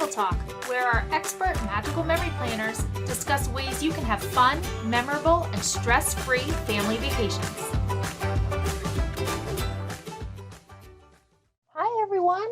Travel Talk, where our expert magical memory planners discuss ways you can have fun, memorable, and stress-free family vacations. Hi, everyone.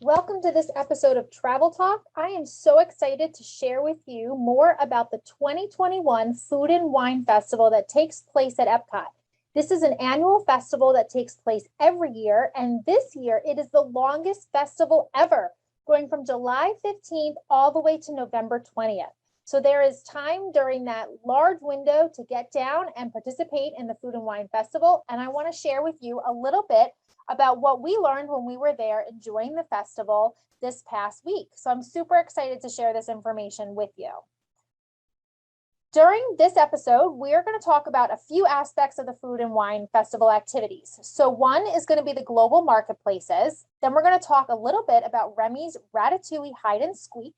Welcome to this episode of Travel Talk. I am so excited to share with you more about the 2021 Food and Wine Festival that takes place at Epcot. This is an annual festival that takes place every year, and this year it is the longest festival ever, going from July 15th all the way to November 20th. So there is time during that large window to get down and participate in the Food and Wine Festival, and I want to share with you a little bit about what we learned when we were there enjoying the festival this past week. So I'm super excited to share this information with you. During this episode, we're going to talk about a few aspects of the Food and Wine Festival activities. So one is going to be the global marketplaces. Then we're going to talk a little bit about Remys Ratatouille Hide and Squeak.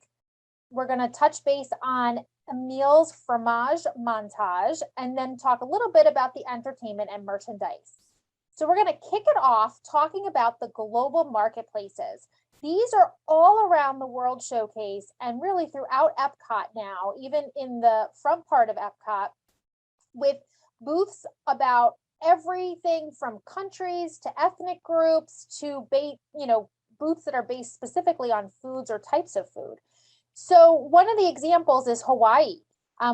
We're going to touch base on Emil's Fromage Montage, and then talk a little bit about the entertainment and merchandise. So we're going to kick it off talking about the global marketplaces. These are all around the World Showcase and really throughout Epcot now, even in the front part of Epcot, with booths about everything from countries to ethnic groups to booths that are based specifically on foods or types of food. So one of the examples is Hawaii.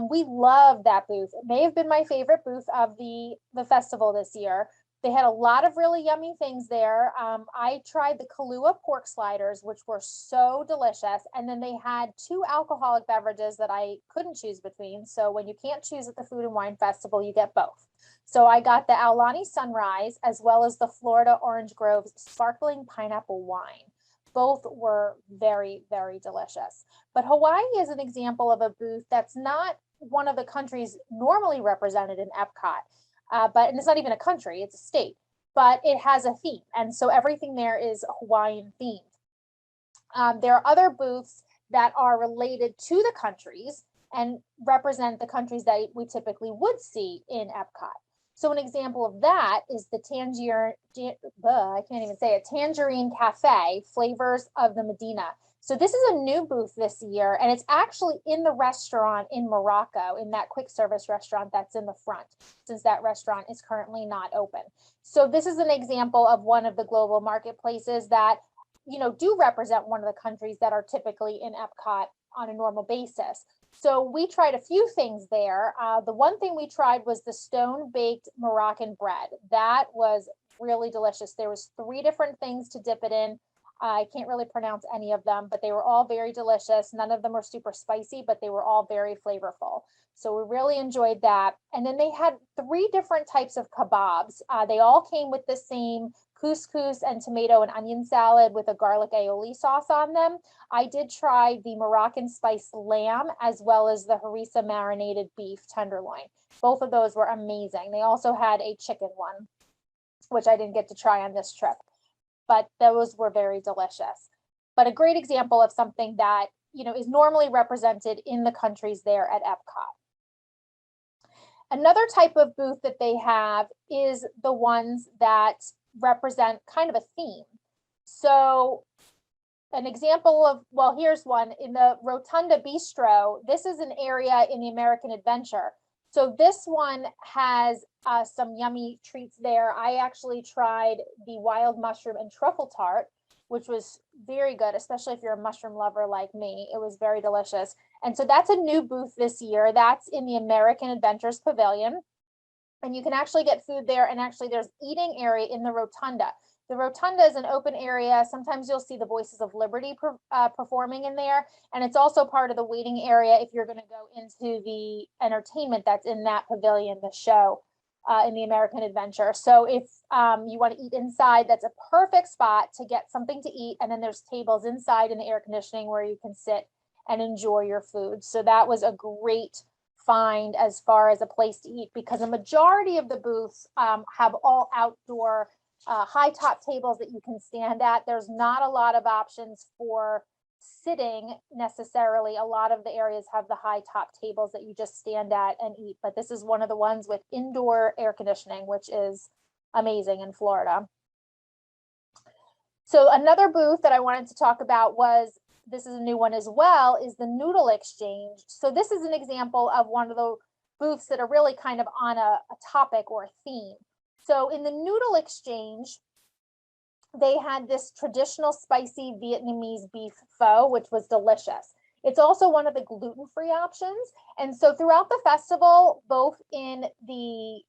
We love that booth. It may have been my favorite booth of the festival this year. They had a lot of really yummy things there. I tried the Kahlua pork sliders, which were so delicious. And then they had 2 alcoholic beverages that I couldn't choose between. So when you can't choose at the Food and Wine Festival, you get both. So I got the Aulani Sunrise as well as the Florida Orange Grove's sparkling pineapple wine. Both were very, very delicious. But Hawaii is an example of a booth that's not one of the countries normally represented in Epcot. And it's not even a country, it's a state, but it has a theme. And so everything there is Hawaiian themed. There are other booths that are related to the countries and represent the countries that we typically would see in Epcot. So an example of that is the Tangerine Cafe, Flavors of the Medina. So this is a new booth this year, and it's actually in the restaurant in Morocco, in that quick service restaurant that's in the front, since that restaurant is currently not open. So this is an example of one of the global marketplaces that, do represent one of the countries that are typically in Epcot on a normal basis. So we tried a few things there. The one thing we tried was the stone-baked Moroccan bread. That was really delicious. There was 3 different things to dip it in. I can't really pronounce any of them, but they were all very delicious. None of them were super spicy, but they were all very flavorful. So we really enjoyed that. And then they had 3 different types of kebabs. They all came with the same couscous and tomato and onion salad with a garlic aioli sauce on them. I did try the Moroccan spiced lamb as well as the harissa marinated beef tenderloin. Both of those were amazing. They also had a chicken one, which I didn't get to try on this trip, but those were very delicious. But a great example of something that, is normally represented in the countries there at Epcot. Another type of booth that they have is the ones that represent kind of a theme. So an example of, here's one in the Rotunda Bistro. This is an area in the American Adventure. So this one has some yummy treats there. I actually tried the wild mushroom and truffle tart, which was very good, especially if you're a mushroom lover like me. It was very delicious. And so that's a new booth this year. That's in the American Adventures Pavilion. And you can actually get food there. And actually there's eating area in the Rotunda. The Rotunda is an open area. Sometimes you'll see the Voices of Liberty performing in there. And it's also part of the waiting area if you're going to go into the entertainment that's in that pavilion, the show in the American Adventure. So if you want to eat inside, that's a perfect spot to get something to eat. And then there's tables inside in the air conditioning where you can sit and enjoy your food. So that was a great find as far as a place to eat, because a majority of the booths have all outdoor high top tables that you can stand at. There's not a lot of options for sitting necessarily. A lot of the areas have the high top tables that you just stand at and eat, but this is one of the ones with indoor air conditioning, which is amazing in Florida. So another booth that I wanted to talk about was this is a new one as well, is the Noodle Exchange. So this is an example of one of the booths that are really kind of on a topic or a theme. So in the Noodle Exchange, they had this traditional spicy Vietnamese beef pho, which was delicious. It's also one of the gluten-free options. And so throughout the festival, both in the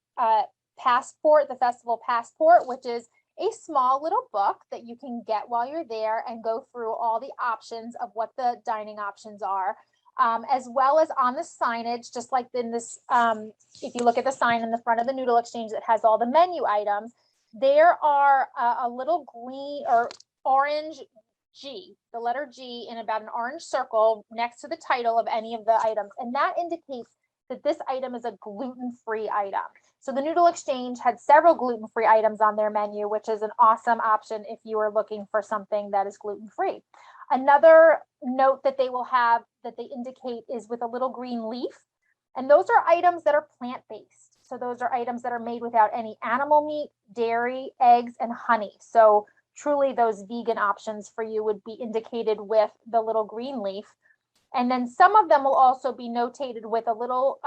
passport, the festival passport, which is a small little book that you can get while you're there and go through all the options of what the dining options are, as well as on the signage, just like in this, if you look at the sign in the front of the Noodle Exchange that has all the menu items, there are a little green or orange G, the letter G in about an orange circle next to the title of any of the items. And that indicates that this item is a gluten-free item. So the Noodle Exchange had several gluten-free items on their menu, which is an awesome option if you are looking for something that is gluten-free. Another note that they will have that they indicate is with a little green leaf. And those are items that are plant-based. So those are items that are made without any animal meat, dairy, eggs, and honey. So truly those vegan options for you would be indicated with the little green leaf. And then some of them will also be notated with a little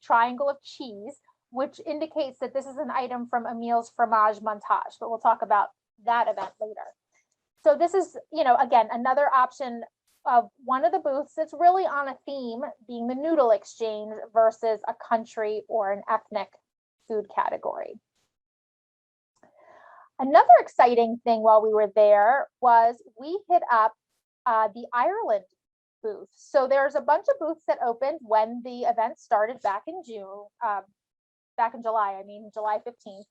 triangle of cheese, which indicates that this is an item from Emil's Fromage Montage, but we'll talk about that event later. So this is, you know, again, another option of one of the booths that's really on a theme, being the Noodle Exchange versus a country or an ethnic food category. Another exciting thing while we were there was we hit up the Ireland booth. So there's a bunch of booths that opened when the event started back in July, July 15th.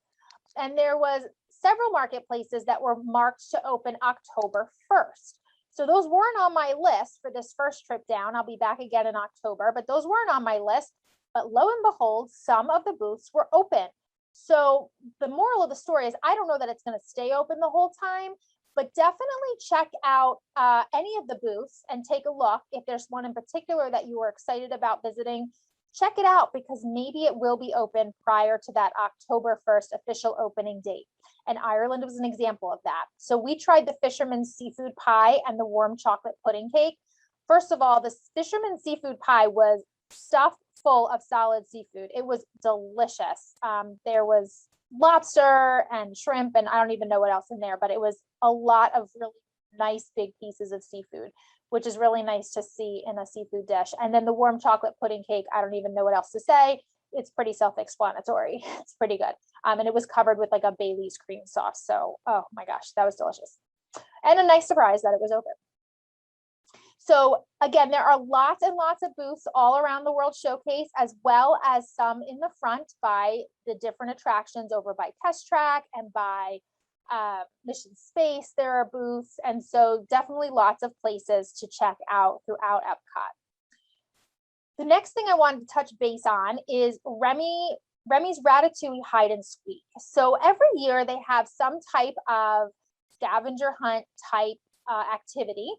And there was several marketplaces that were marked to open October 1st. So those weren't on my list for this first trip down. I'll be back again in October, but those weren't on my list. But lo and behold, some of the booths were open. So the moral of the story is I don't know that it's going to stay open the whole time, but definitely check out any of the booths and take a look. If there's one in particular that you were excited about visiting, check it out because maybe it will be open prior to that October 1st official opening date. And Ireland was an example of that. So we tried the fisherman's seafood pie and the warm chocolate pudding cake. First of all, the fisherman's seafood pie was stuffed full of solid seafood. It was delicious. There was lobster and shrimp, and I don't even know what else in there, but it was a lot of really nice big pieces of seafood, which is really nice to see in a seafood dish. And then the warm chocolate pudding cake, I don't even know what else to say. It's pretty self-explanatory. It's pretty good. And it was covered with like a Bailey's cream sauce. So, oh my gosh, that was delicious. And a nice surprise that it was open. So again, there are lots and lots of booths all around the World Showcase, as well as some in the front by the different attractions over by Test Track and by Mission Space. There are booths. And so definitely lots of places to check out throughout Epcot. The next thing I wanted to touch base on is Remy's Ratatouille Hide and Squeak. So every year they have some type of scavenger hunt type activity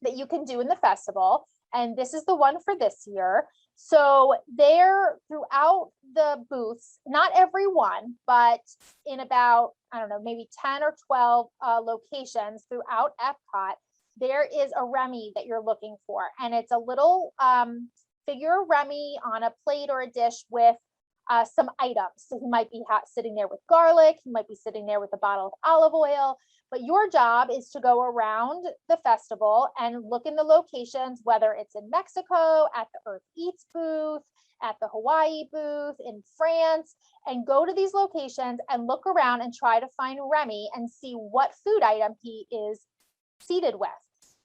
that you can do in the festival. And this is the one for this year. So they're throughout the booths, not every one, but in about, I don't know, maybe 10 or 12 locations throughout Epcot, there is a Remy that you're looking for. And it's a little figure of Remy on a plate or a dish with some items. So he might be sitting there with garlic. He might be sitting there with a bottle of olive oil. But your job is to go around the festival and look in the locations, whether it's in Mexico, at the Earth Eats booth, at the Hawaii booth, in France, and go to these locations and look around and try to find Remy and see what food item he is seated with.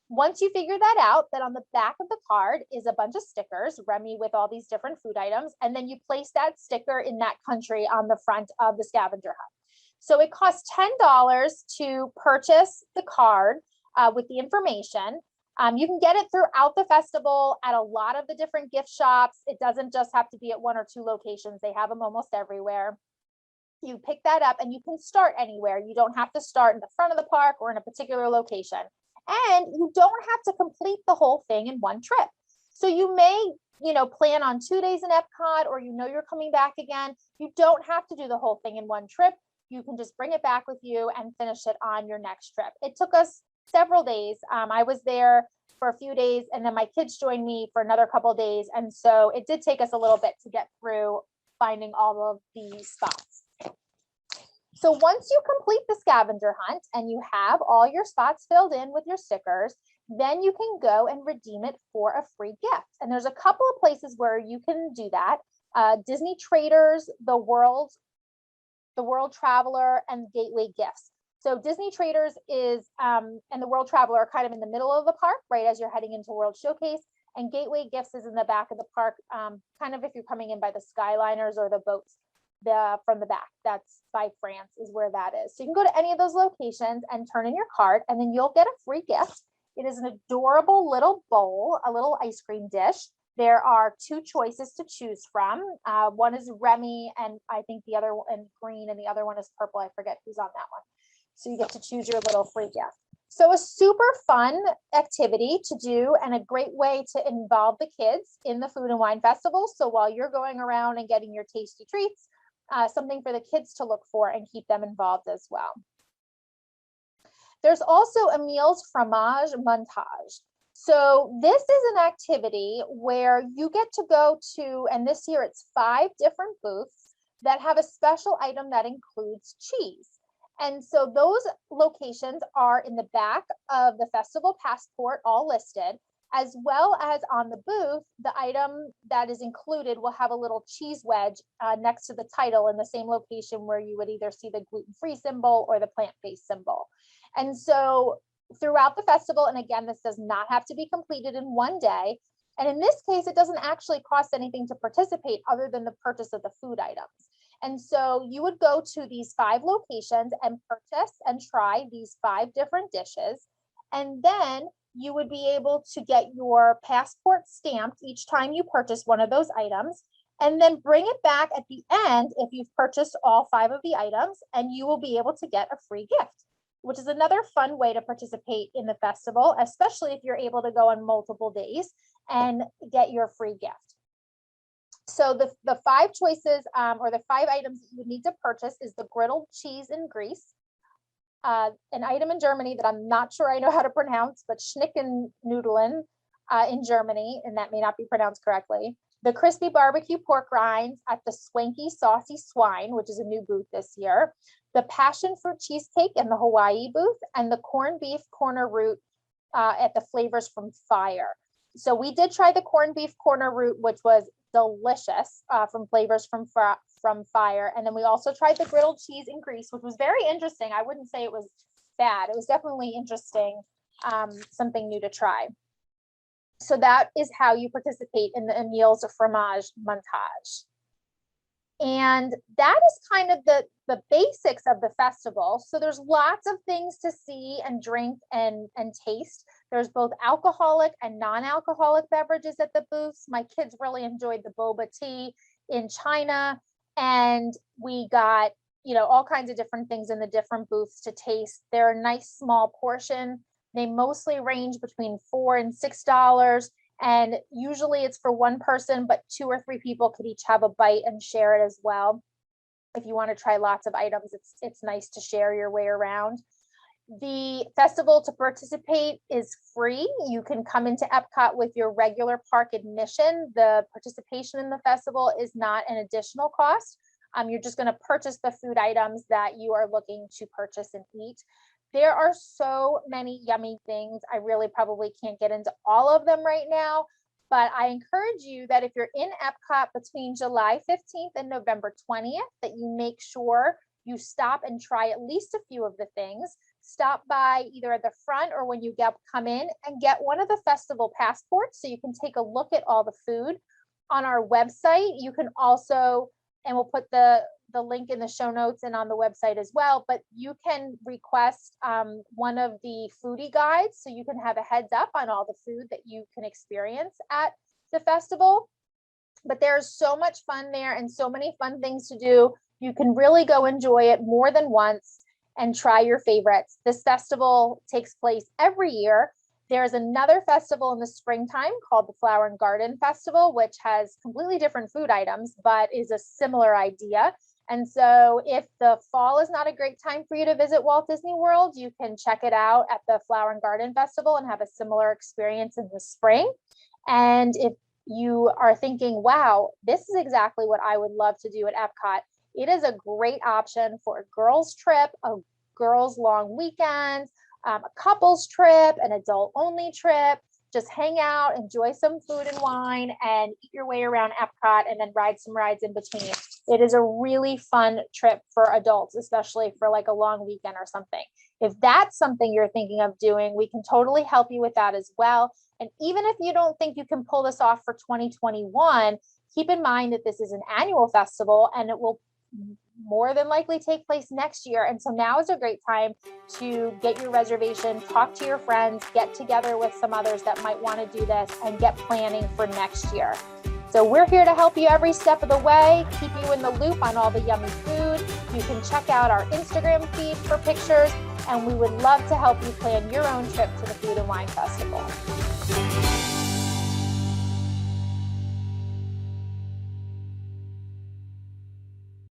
Once you figure that out, then on the back of the card is a bunch of stickers, Remy with all these different food items, and then you place that sticker in that country on the front of the scavenger hunt. So it costs $10 to purchase the card with the information. You can get it throughout the festival at a lot of the different gift shops. It doesn't just have to be at 1 or 2 locations. They have them almost everywhere. You pick that up and you can start anywhere. You don't have to start in the front of the park or in a particular location. And you don't have to complete the whole thing in one trip. So you may, plan on 2 days in Epcot, or you're coming back again. You don't have to do the whole thing in one trip. You can just bring it back with you and finish it on your next trip. It took us several days. I was there for a few days, and then my kids joined me for another couple of days. And so it did take us a little bit to get through finding all of the spots. So once you complete the scavenger hunt and you have all your spots filled in with your stickers, then you can go and redeem it for a free gift. And there's a couple of places where you can do that. Disney Traders, the World Traveler, and Gateway Gifts. So Disney Traders is and the World Traveler are kind of in the middle of the park, right as you're heading into World Showcase. And Gateway Gifts is in the back of the park, kind of if you're coming in by the Skyliners or the boats from the back. That's by France is where that is. So you can go to any of those locations and turn in your card, and then you'll get a free gift. It is an adorable little bowl, a little ice cream dish. There are two choices to choose from. One is Remy, and I think the other one green, and the other one is purple. I forget who's on that one. So you get to choose your little free gift. So a super fun activity to do and a great way to involve the kids in the Food and Wine Festival. So while you're going around and getting your tasty treats, something for the kids to look for and keep them involved as well. There's also a meals fromage montage. So this is an activity where you get to go to, and this year it's 5 different booths that have a special item that includes cheese. And so those locations are in the back of the festival passport, all listed, as well as on the booth. The item that is included will have a little cheese wedge next to the title in the same location where you would either see the gluten-free symbol or the plant-based symbol. And so throughout the festival, and again, this does not have to be completed in one day. And in this case, it doesn't actually cost anything to participate other than the purchase of the food items. And so you would go to these 5 locations and purchase and try these 5 different dishes. And then you would be able to get your passport stamped each time you purchase one of those items, and then bring it back at the end if you've purchased all 5 of the items, and you will be able to get a free gift, which is another fun way to participate in the festival, especially if you're able to go on multiple days and get your free gift. So the 5 choices or the 5 items that you would need to purchase is the griddled cheese in Greece, an item in Germany that I'm not sure I know how to pronounce, but Schnickennudeln in Germany, and that may not be pronounced correctly. The crispy barbecue pork rinds at the Swanky Saucy Swine, which is a new booth this year. The passion fruit cheesecake in the Hawaii booth, and the corned beef corner root at the Flavors from Fire. So we did try the corned beef corner root, which was delicious from Flavors from Fire. And then we also tried the griddled cheese in Greece, which was very interesting. I wouldn't say it was bad. It was definitely interesting, something new to try. So that is how you participate in the Emil's Fromage montage. And that is kind of the basics of the festival. So there's lots of things to see and drink and taste. There's both alcoholic and non-alcoholic beverages at the booths. My kids really enjoyed the boba tea in China. And we got, all kinds of different things in the different booths to taste. They're a nice small portion. They mostly range between $4 and $6. And usually it's for one person, but 2 or 3 people could each have a bite and share it as well. If you want to try lots of items, it's nice to share your way around. The festival to participate is free. You can come into Epcot with your regular park admission. The participation in the festival is not an additional cost. You're just going to purchase the food items that you are looking to purchase and eat. There are so many yummy things. I really probably can't get into all of them right now, but I encourage you that if you're in Epcot between July 15th and November 20th, that you make sure you stop and try at least a few of the things. Stop by either at the front or when you come in and get one of the festival passports so you can take a look at all the food. On our website, you can also, and we'll put the link in the show notes and on the website as well, but you can request one of the foodie guides so you can have a heads up on all the food that you can experience at the festival. But there's so much fun there and so many fun things to do. You can really go enjoy it more than once and try your favorites. This festival takes place every year. There's another festival in the springtime called the Flower and Garden Festival, which has completely different food items, but is a similar idea. And so if the fall is not a great time for you to visit Walt Disney World, you can check it out at the Flower and Garden Festival and have a similar experience in the spring. And if you are thinking, wow, this is exactly what I would love to do at Epcot, it is a great option for a girls trip, a girls long weekend, a couples trip, an adult only trip. Just hang out, enjoy some food and wine, and eat your way around Epcot and then ride some rides in between. It is a really fun trip for adults, especially for like a long weekend or something. If that's something you're thinking of doing, we can totally help you with that as well. And even if you don't think you can pull this off for 2021, keep in mind that this is an annual festival and it will more than likely take place next year. And so now is a great time to get your reservation, talk to your friends, get together with some others that might want to do this, and get planning for next year. So we're here to help you every step of the way, keep you in the loop on all the yummy food. You can check out our Instagram feed for pictures, and we would love to help you plan your own trip to the Food and Wine Festival.